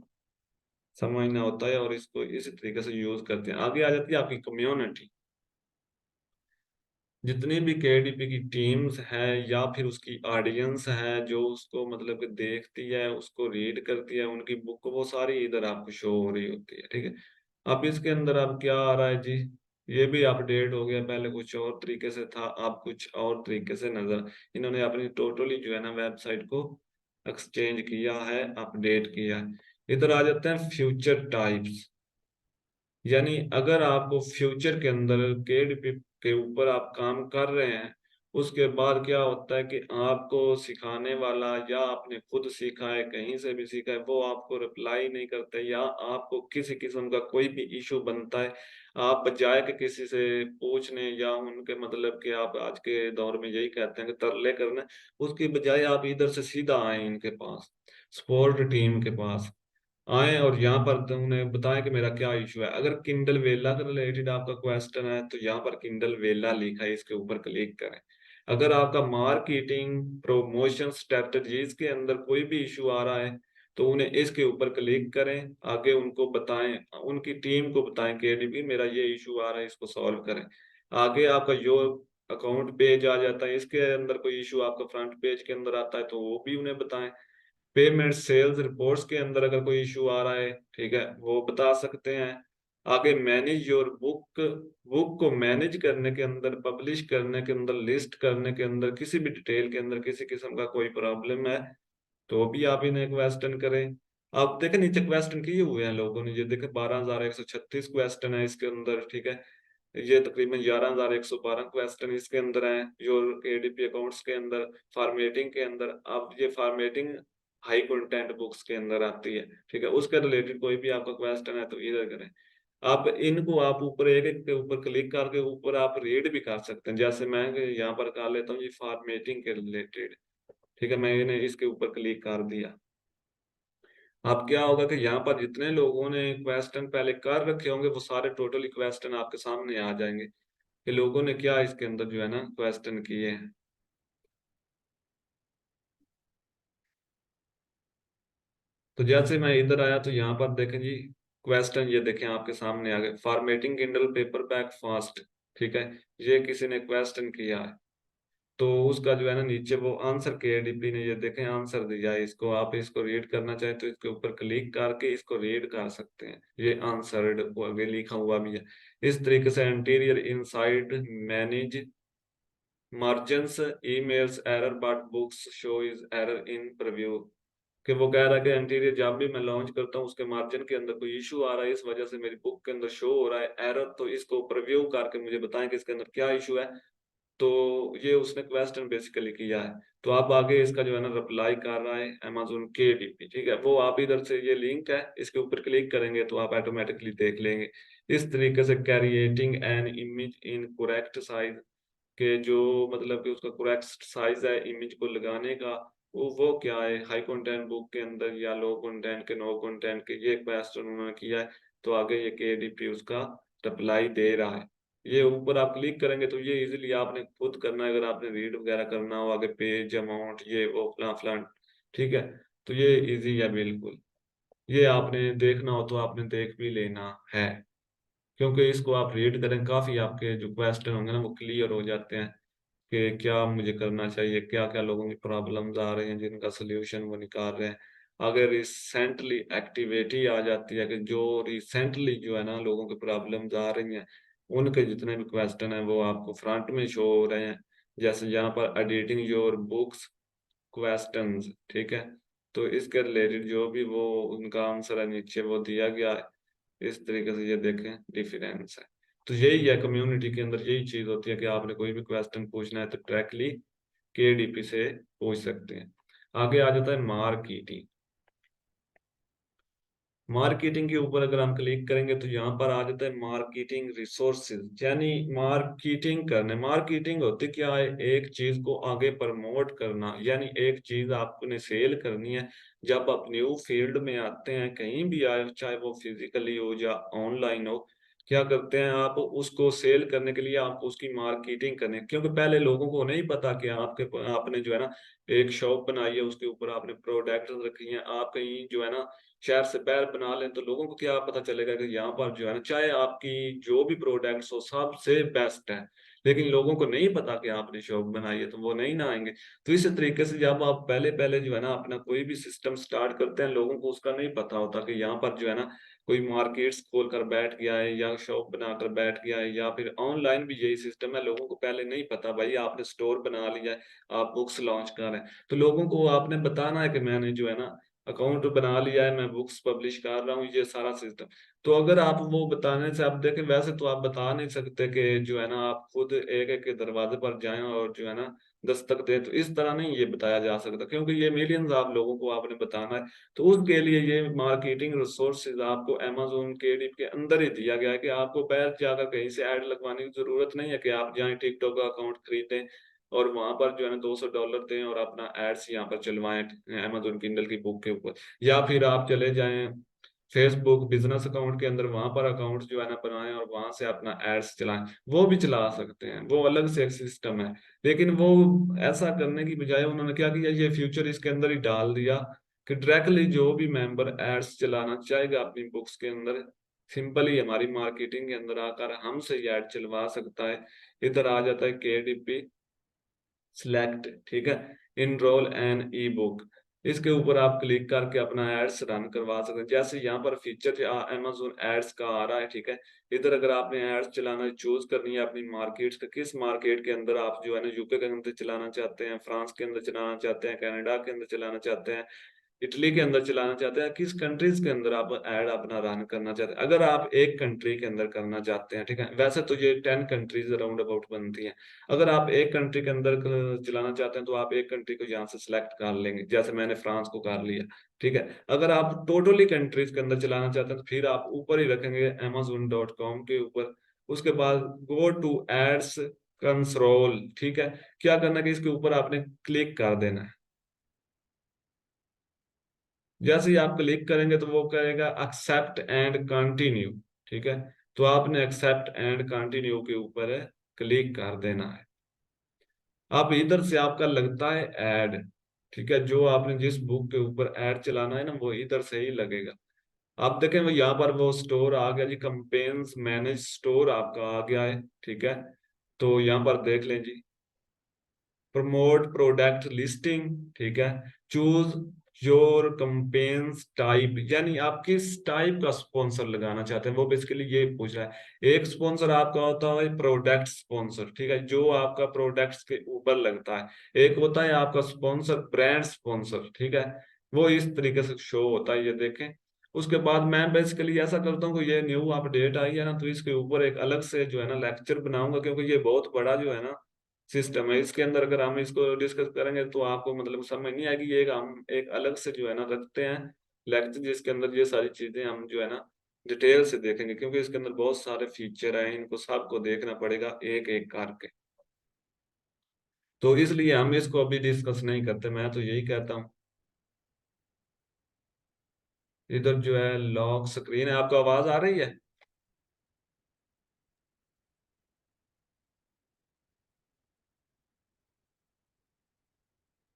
समझना होता है, और इसको इसी तरीके से यूज करते हैं। आगे आ जाती है आपकी कम्युनिटी। जितनी भी केडीपी की टीम्स हैं या फिर उसकी ऑडियंस है जो उसको मतलब कि देखती है, उसको रीड करती है, उनकी बुक, वो सारी इधर आपको शो हो रही होती है। ठीक है, अब इसके अंदर अब क्या आ रहा है जी, ये भी अपडेट हो गया, पहले कुछ और तरीके से था, अब कुछ और तरीके से नजर, इन्होंने अपनी टोटली जो है ना वेबसाइट को एक्सचेंज किया है, अपडेट किया है। इधर आ जाते हैं फ्यूचर टाइप्स, यानी अगर आपको फ्यूचर के अंदर केडीपी के ऊपर आप काम कर रहे हैं उसके बाद क्या होता है कि आपको सिखाने वाला या आपने खुद सीखा है, कहीं से भी सीखा है, वो आपको रिप्लाई नहीं करते या आपको किसी किस्म का कोई भी इश्यू बनता है, आप बजाय के किसी से पूछने या उनके मतलब कि आप आज के दौर में यही कहते हैं कि तरले करना, उसकी बजाय आप इधर से सीधा आए इनके पास, सपोर्ट टीम के पास आए और यहाँ पर तो उन्हें बताएं कि मेरा क्या इशू है। अगर किंडल वेला के रिलेटेड आपका क्वेश्चन है तो यहाँ पर किंडल वेला लिखा है, इसके ऊपर क्लिक करें। अगर आपका मार्केटिंग प्रमोशन स्ट्रेटजीज के अंदर कोई भी इशू आ रहा है तो उन्हें इसके ऊपर क्लिक करें, आगे उनको बताएं, उनकी टीम को बताएं कि एडीपी मेरा ये इशू आ रहा है, इसको सॉल्व करें। आगे आपका जो अकाउंट पेज आ जाता है, इसके अंदर कोई इशू आपका फ्रंट पेज के अंदर आता है तो वो भी उन्हें बताएं। पेमेंट सेल्स रिपोर्ट्स के अंदर अगर कोई इशू आ रहा है, ठीक है, वो बता सकते हैं। आगे मैनेज योर बुक, बुक को मैनेज करने के अंदर, पब्लिश करने के अंदर, लिस्ट करने के अंदर, किसी भी डिटेल के अंदर किसी किस्म का कोई प्रॉब्लम है तो भी आप इन्हें क्वेश्चन करें। आप देखें नीचे क्वेश्चन किए हुए हैं लोगों ने, ये देखें 12,136 क्वेश्चन है इसके अंदर, ठीक है। ये तकरीबन 11,112 क्वेश्चन इसके अंदर हैं जो एडीपी अकाउंट्स के अंदर फॉर्मेटिंग के अंदर। अब ये फॉर्मेटिंग हाई कंटेंट बुक्स के अंदर आती है, ठीक है, उसके रिलेटेड कोई भी आपका क्वेश्चन है तो इधर करें। अब इनको आप ऊपर एक एक के ऊपर क्लिक करके ऊपर आप रीड भी कर सकते हैं, जैसे मैं यहाँ पर कर लेता हूँ ये फॉर्मेटिंग के रिलेटेड, ठीक है, मैंने इसके ऊपर क्लिक कर दिया। अब क्या होगा कि यहाँ पर जितने लोगों ने क्वेश्चन पहले कर रखे होंगे वो सारे टोटली क्वेश्चन आपके सामने आ जाएंगे कि लोगों ने क्या इसके अंदर जो है ना क्वेश्चन किए हैं। तो जैसे मैं इधर आया तो यहाँ पर देखें जी, क्वेश्चन ये देखें आपके सामने आ गए, formatting Kindle paper back fast, ठीक है, ये किसी ने क्वेश्चन किया है तो उसका जो है ना नीचे वो आंसर के एडीपी ने ये देखें आंसर दिया है, इसको आप इसको रीड करना चाहें तो इसके ऊपर क्लिक करके इसको रीड कर सकते हैं, ये आंसर्ड आगे लिखा हुआ भी है। इस तरीके से interior inside manage margins emails error but books show is error in preview, कि वो कह रहा है कि इंटीरियर जब भी मैं लॉन्च करता हूँ उसके मार्जिन के अंदर कोई इशू आ रहा है, इस वजह से मेरी बुक के अंदर शो हो रहा है एरर, तो इसको प्रीव्यू करके मुझे बताएं कि इसके अंदर क्या इशू है। तो ये उसने क्वेश्चन बेसिकली किया है, तो आप आगे इसका जो है ना रिप्लाई कर रहा है अमेजोन के डीपी, ठीक है, वो आप इधर से ये लिंक है इसके ऊपर क्लिक करेंगे तो आप ऑटोमेटिकली देख लेंगे। इस तरीके से creating an image in correct size, के जो मतलब कि उसका करेक्ट साइज है इमेज को लगाने का, वो क्या है हाई कंटेंट बुक के अंदर या लो कंटेंट के, नो कंटेंट के, ये क्वेश्चन उन्होंने किया है तो आगे ये केडीपी उसका रिप्लाई दे रहा है। ये ऊपर आप क्लिक करेंगे तो ये इजीली आपने खुद करना है, अगर आपने रीड वगैरह करना हो आगे पेज अमाउंट ये वो फलां फलां, ठीक है, तो ये इजी है बिल्कुल। ये आपने देखना हो तो आपने देख भी लेना है, क्योंकि इसको आप रीड करें काफी आपके जो क्वेश्चन होंगे ना वो क्लियर हो जाते हैं कि क्या मुझे करना चाहिए, क्या क्या लोगों की प्रॉब्लम्स आ रही हैं जिनका सोल्यूशन वो निकाल रहे हैं। अगर रिसेंटली एक्टिविटी आ जाती है कि जो रिसेंटली जो है ना लोगों की प्रॉब्लम्स आ रही हैं, उनके जितने भी क्वेश्चन हैं वो आपको फ्रंट में शो हो रहे हैं, जैसे यहाँ पर एडिटिंग योर बुक्स क्वेश्चंस, ठीक है, तो इसके रिलेटेड जो भी वो उनका आंसर है नीचे वो दिया गया है। इस तरीके से ये देखें डिफरेंस है। तो यही है कम्युनिटी के अंदर यही चीज होती है कि आपने कोई भी क्वेश्चन पूछना है तो डायरेक्टली केडीपी से पूछ सकते हैं। आगे आ जाता है मार्केटिंग। मार्केटिंग के ऊपर अगर हम क्लिक करेंगे तो यहाँ पर आ जाता है मार्केटिंग रिसोर्सेज, यानी मार्केटिंग करने, मार्केटिंग होती क्या है, एक चीज को आगे प्रमोट करना, यानी एक चीज आपने सेल करनी है। जब आप न्यू फील्ड में आते हैं कहीं भी आए, चाहे वो फिजिकली हो या ऑनलाइन हो, क्या करते हैं आप उसको सेल करने के लिए आप उसकी मार्केटिंग करने, क्योंकि पहले लोगों को नहीं पता कि आपके आपने जो है ना एक शॉप बनाई है, उसके ऊपर आपने प्रोडक्ट रखी हैं, आप कहीं जो है ना शहर से बाहर बना लें तो लोगों को क्या पता चलेगा कि यहाँ पर जो है ना चाहे आपकी जो भी प्रोडक्ट्स हो सबसे बेस्ट है, लेकिन लोगों को नहीं पता कि आपने शॉप बनाई है तो वो नहीं ना आएंगे। तो इस तरीके से जब आप पहले पहले जो है ना अपना कोई भी सिस्टम स्टार्ट करते हैं, लोगों को उसका नहीं पता होता कि यहाँ पर जो है ना कोई मार्केट्स खोल कर बैठ गया है या शॉप बनाकर बैठ गया है, या फिर ऑनलाइन भी यही सिस्टम है, लोगों को पहले नहीं पता भाई आपने स्टोर बना लिया है, आप बुक्स लॉन्च कर रहे हैं, तो लोगों को आपने बताना है कि मैंने जो है ना अकाउंट बना लिया है, मैं बुक्स पब्लिश कर रहा हूँ, ये सारा सिस्टम। तो अगर आप वो बताने से, आप देखें वैसे तो आप बता नहीं सकते कि जो है ना आप खुद एक एक के दरवाजे पर जाएं और जो है ना दस्तक दे, तो इस तरह नहीं ये बताया जा सकता, क्योंकि ये मिलियंस आप लोगों को आपने बताना है। तो उसके लिए ये मार्केटिंग रिसोर्सेज आपको अमेजोन KDP के अंदर ही दिया गया है कि आपको बाहर जाकर कहीं से ऐड लगवाने की जरूरत नहीं है कि आप जाएं टिकटॉक का अकाउंट खरीदें और वहां पर जो है ना $200 दें और अपना एड्स यहाँ पर चलवाएं अमेजोन किंडल की बुक के ऊपर। या फिर आप चले जाएं फेसबुक बिजनेस अकाउंट के अंदर, वहां पर अकाउंट जो है ना बनाएं और वहां से अपना एड्स चलाएं, वो भी चला सकते हैं, वो अलग से एक सिस्टम है। लेकिन वो ऐसा करने की बजाय उन्होंने क्या किया, ये फ्यूचर इसके अंदर ही डाल दिया कि डायरेक्टली जो भी मेंबर एड्स चलाना चाहेगा अपनी बुक्स के अंदर, सिंपली हमारी मार्केटिंग के अंदर आकर हमसे ये ऐड चलवा सकता है। इधर आ जाता है KDP सिलेक्ट, ठीक है, इनरोल एन ई बुक, इसके ऊपर आप क्लिक करके अपना एड्स रन करवा सकते हैं। जैसे यहाँ पर फीचर अमेजोन एड्स का आ रहा है, ठीक है, इधर अगर आपने एड्स चलाना चूज करनी है अपनी मार्केट का, किस मार्केट के अंदर आप जो है ना यूके के अंदर चलाना चाहते हैं, फ्रांस के अंदर चलाना चाहते हैं, कनाडा के अंदर चलाना चाहते हैं, इटली के अंदर चलाना चाहते हैं, किस कंट्रीज के अंदर आप ऐड अपना रन करना चाहते हैं। अगर आप एक कंट्री के अंदर करना चाहते हैं, ठीक है, वैसे तो ये 10 कंट्रीज अराउंड अबाउट बनती हैं। अगर आप एक कंट्री के अंदर चलाना चाहते हैं तो आप एक कंट्री को यहाँ से सिलेक्ट कर लेंगे, जैसे मैंने फ्रांस को कर लिया, ठीक है। अगर आप टोटली कंट्रीज के अंदर चलाना चाहते हैं तो फिर आप ऊपर ही रखेंगे amazon.com के ऊपर, उसके बाद गो टू एड्स कंसोल, ठीक है। क्या करना है कि इसके ऊपर आपने क्लिक कर देना है। जैसे ही आप क्लिक करेंगे तो वो कहेगा एक्सेप्ट एंड कंटिन्यू, ठीक है। तो आपने एक्सेप्ट एंड कंटिन्यू के ऊपर क्लिक कर देना है। अब इधर से आपका लगता है ऐड, ठीक है, जो आपने जिस बुक के ऊपर ऐड चलाना है ना वो इधर से ही लगेगा। आप देखें वो यहाँ पर वो स्टोर आ गया जी, कंपेन्स मैनेज स्टोर आपका आ गया है, ठीक है। तो यहाँ पर देख लें जी, प्रमोट प्रोडक्ट लिस्टिंग, ठीक है, चूज योर कंपेन्स टाइप, यानी आप किस टाइप का स्पॉन्सर लगाना चाहते हैं, वो बेसिकली ये पूछ रहा है। एक स्पॉन्सर आपका होता है प्रोडक्ट स्पॉन्सर, ठीक है, जो आपका प्रोडक्ट्स के ऊपर लगता है। एक होता है आपका स्पॉन्सर ब्रांड स्पॉन्सर, ठीक है, वो इस तरीके से शो होता है, ये देखें। उसके बाद मैं बेसिकली ऐसा करता हूँ कि ये न्यू अपडेट आई है ना, तो इसके ऊपर एक अलग से जो है ना लेक्चर बनाऊंगा, क्योंकि ये बहुत बड़ा जो है ना सिस्टम है। इसके अंदर अगर हम इसको डिस्कस करेंगे तो आपको मतलब समझ नहीं आएगी। ये एक हम एक अलग से जो है ना रखते हैं लेक्चर, जिसके अंदर ये सारी चीजें हम जो है ना डिटेल से देखेंगे, क्योंकि इसके अंदर बहुत सारे फीचर हैं, इनको सबको देखना पड़ेगा एक एक करके। तो इसलिए हम इसको अभी डिस्कस नहीं करते, मैं तो यही कहता हूँ। इधर जो है लॉक स्क्रीन है, आपको आवाज आ रही है?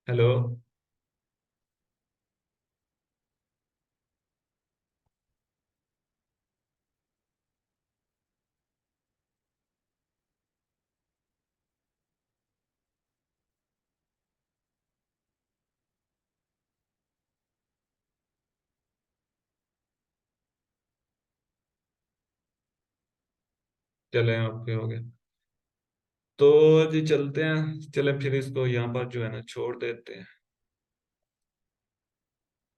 हेलो। चले आपके हो गए तो जी चलते हैं, चले फिर इसको यहाँ पर जो है ना छोड़ देते हैं,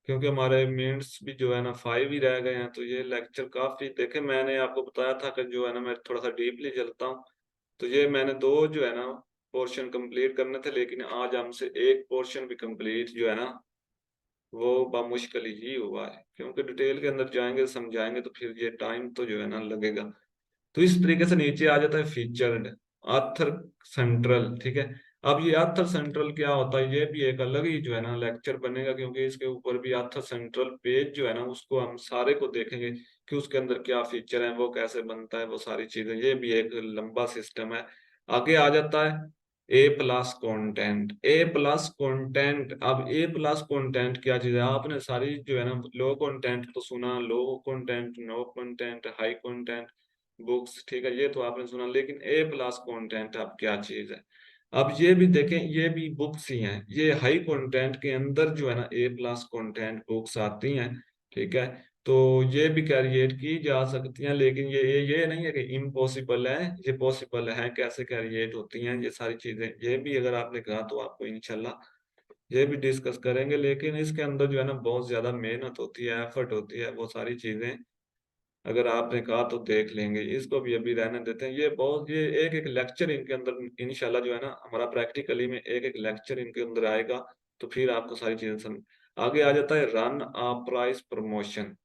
क्योंकि हमारे मिनट्स भी जो है ना 5 ही रह गए हैं। तो ये लेक्चर काफी देखे, मैंने आपको बताया था कि जो है ना मैं थोड़ा सा डीपली चलता हूँ। तो ये मैंने दो जो है ना पोर्शन कंप्लीट करने थे, लेकिन आज हमसे एक पोर्शन भी कंप्लीट जो है ना वो बामुश्किल ही हुआ है, क्योंकि डिटेल के अंदर जाएंगे समझाएंगे तो फिर ये टाइम तो जो है ना लगेगा। तो इस तरीके से नीचे आ जाता है फीचर्ड आथर सेंट्रल, ठीक है। अब ये आथर सेंट्रल क्या होता है, ये भी एक अलग ही जो है ना लेक्चर बनेगा, क्योंकि इसके ऊपर भी आथर सेंट्रल पेज जो है ना उसको हम सारे को देखेंगे कि उसके अंदर क्या फीचर है, वो कैसे बनता है, वो सारी चीजें, ये भी एक लंबा सिस्टम है। आगे आ जाता है ए प्लस कंटेंट। अब ए प्लस कंटेंट क्या चीज है, आपने सारी जो है ना लो कंटेंट तो सुना, low content, no content, high content, books, ठीक है, ये तो आपने सुना। लेकिन ए प्लस कंटेंट अब क्या चीज है, अब ये भी देखें, ये भी बुक्स ही हैं। ये हाई कंटेंट के अंदर जो है ना ए प्लस कंटेंट बुक्स आती हैं, ठीक है। तो ये भी क्रिएट की जा सकती हैं, लेकिन ये नहीं है कि इम्पॉसिबल है, ये पॉसिबल है। कैसे क्रिएट होती हैं ये सारी चीजें, ये भी अगर आपने कहा तो आपको इंशाल्लाह ये भी डिस्कस करेंगे, लेकिन इसके अंदर जो है ना बहुत ज्यादा मेहनत होती है, एफर्ट होती है, वो सारी चीजें अगर आपने कहा तो देख लेंगे, इसको भी अभी रहने देते हैं। ये बहुत, ये एक एक लेक्चर इनके अंदर इंशाल्लाह जो है ना हमारा प्रैक्टिकली में एक एक लेक्चर इनके अंदर आएगा, तो फिर आपको सारी चीजें समझ। आगे आ जाता है रन आ प्राइस प्रमोशन,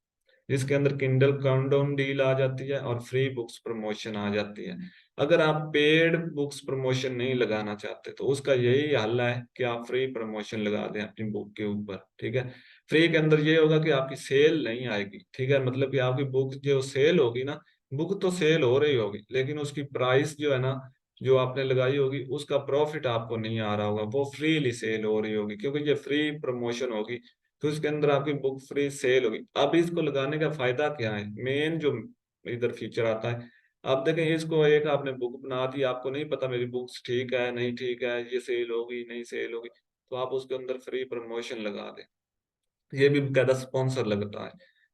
जिसके अंदर किंडल काउंटडाउन डील आ जाती है और फ्री बुक्स प्रमोशन आ जाती है। अगर आप पेड बुक्स प्रमोशन नहीं लगाना चाहते तो उसका यही हल है कि आप फ्री प्रमोशन लगा दें अपनी बुक के ऊपर, ठीक है। फ्री के अंदर ये होगा कि आपकी सेल नहीं आएगी, ठीक है, मतलब कि आपकी बुक जो सेल होगी ना, बुक तो सेल हो रही होगी लेकिन उसकी प्राइस जो है ना, जो आपने लगाई होगी उसका प्रॉफिट आपको नहीं आ रहा होगा, वो फ्रीली सेल हो रही होगी क्योंकि ये फ्री प्रमोशन होगी, तो इसके अंदर आपकी बुक फ्री सेल होगी। अब इसको लगाने का फायदा क्या है, मेन जो इधर फीचर आता है, आप देखें इसको, एक आपने बुक बना दी, आपको नहीं पता मेरी बुक्स ठीक है नहीं ठीक है, ये सेल होगी नहीं सेल होगी, तो आप उसके अंदर फ्री प्रमोशन लगा दें, ये भी बकायदा स्पॉन्सर लगता है।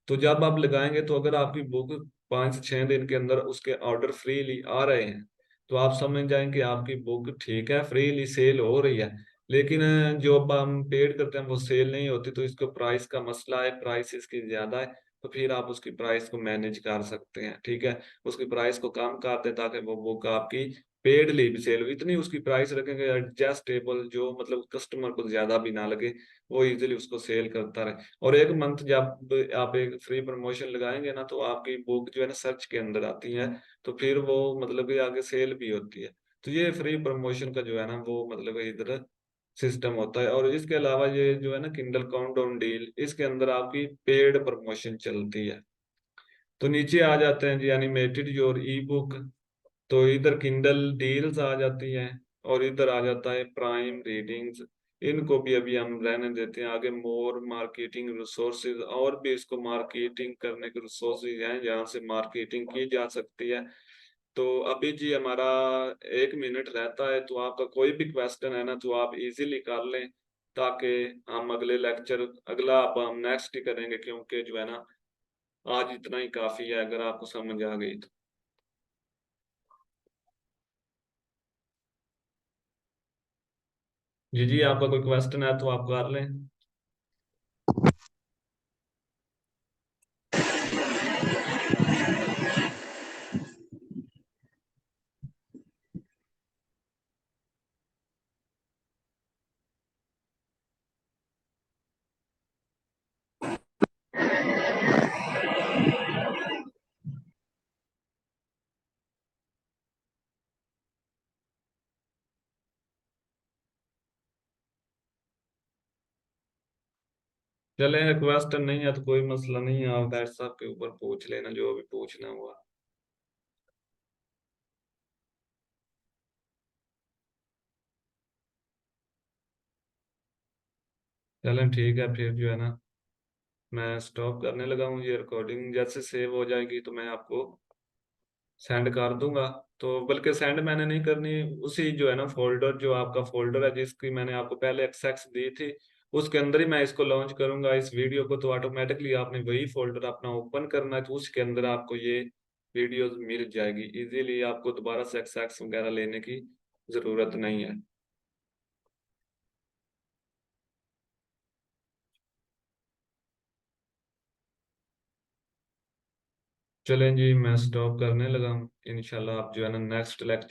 तो जब आप लगाएंगे तो अगर आपकी बुक 5 से 6 दिन के अंदर उसके ऑर्डर फ्रीली आ रहे हैं, तो आप समझ जाएंगे कि आपकी बुक ठीक है, फ्रीली सेल हो रही है। लेकिन जो अब हम पेड करते हैं वो सेल नहीं होती, तो इसको प्राइस का मसला है, प्राइस इसकी ज्यादा है, तो फिर आप उसकी प्राइस को मैनेज कर सकते हैं, ठीक है। उसकी प्राइस को कम कर दें ताकि वो बुक आपकी पेडली भी सेल हो, इतनी उसकी प्राइस रखेंगे एडजस्टेबल, जो मतलब कस्टमर को ज्यादा भी ना लगे, वो इजीली उसको सेल करता रहे। और एक मंथ जब आप एक फ्री प्रमोशन लगाएंगे ना, तो आपकी बुक जो है ना सर्च के अंदर आती है, तो फिर वो मतलब कि आगे सेल भी होती है। तो ये फ्री प्रमोशन का जो है ना वो मतलब इधर सिस्टम होता है। और इसके अलावा ये जो है ना किंडल काउंटडाउन डील, इसके अंदर आपकी पेड प्रमोशन चलती है। तो नीचे आ जाते हैं जी एनिमेटेड योर ई बुक, तो इधर किंडल डील्स आ जाती हैं, और इधर आ जाता है प्राइम रीडिंग्स, इनको भी अभी हम रहने देते हैं। आगे मोर मार्केटिंग रिसोर्सेज, और भी इसको मार्केटिंग करने के रिसोर्सेज हैं जहाँ से मार्केटिंग की जा सकती है। तो अभी जी हमारा 1 मिनट रहता है, तो आपका कोई भी क्वेश्चन है ना तो आप इजीली कर लें, ताकि हम अगले लेक्चर, अगला अब हम नेक्स्ट ही करेंगे, क्योंकि जो है ना आज इतना ही काफी है अगर आपको समझ आ गई तो। जी जी, आपका कोई क्वेश्चन है तो आप कर लें। चले, क्वेश्चन नहीं है तो कोई मसला नहीं है, आप दैट साहब के ऊपर पूछ लेना जो भी पूछना हुआ। चलें ठीक है, फिर जो है ना मैं स्टॉप करने लगा हूँ, ये रिकॉर्डिंग जैसे सेव हो जाएगी तो मैं आपको सेंड कर दूंगा। तो बल्कि सेंड मैंने नहीं करनी, उसी जो है ना फोल्डर, जो आपका फोल्डर है जिसकी मैंने आपको पहले एक्सेस दी थी, उसके अंदर ही मैं इसको लॉन्च करूंगा इस वीडियो को, तो ऑटोमेटिकली आपने वही फोल्डर अपना ओपन करना है, तो उसके अंदर आपको ये वीडियोस मिल जाएगी इजीली, आपको दोबारा से एक्सेस वगैरह लेने की जरूरत नहीं है। चलें जी, मैं स्टॉप करने लगा हूँ, इंशाल्लाह आप जो है ना नेक्स्ट लेक्चर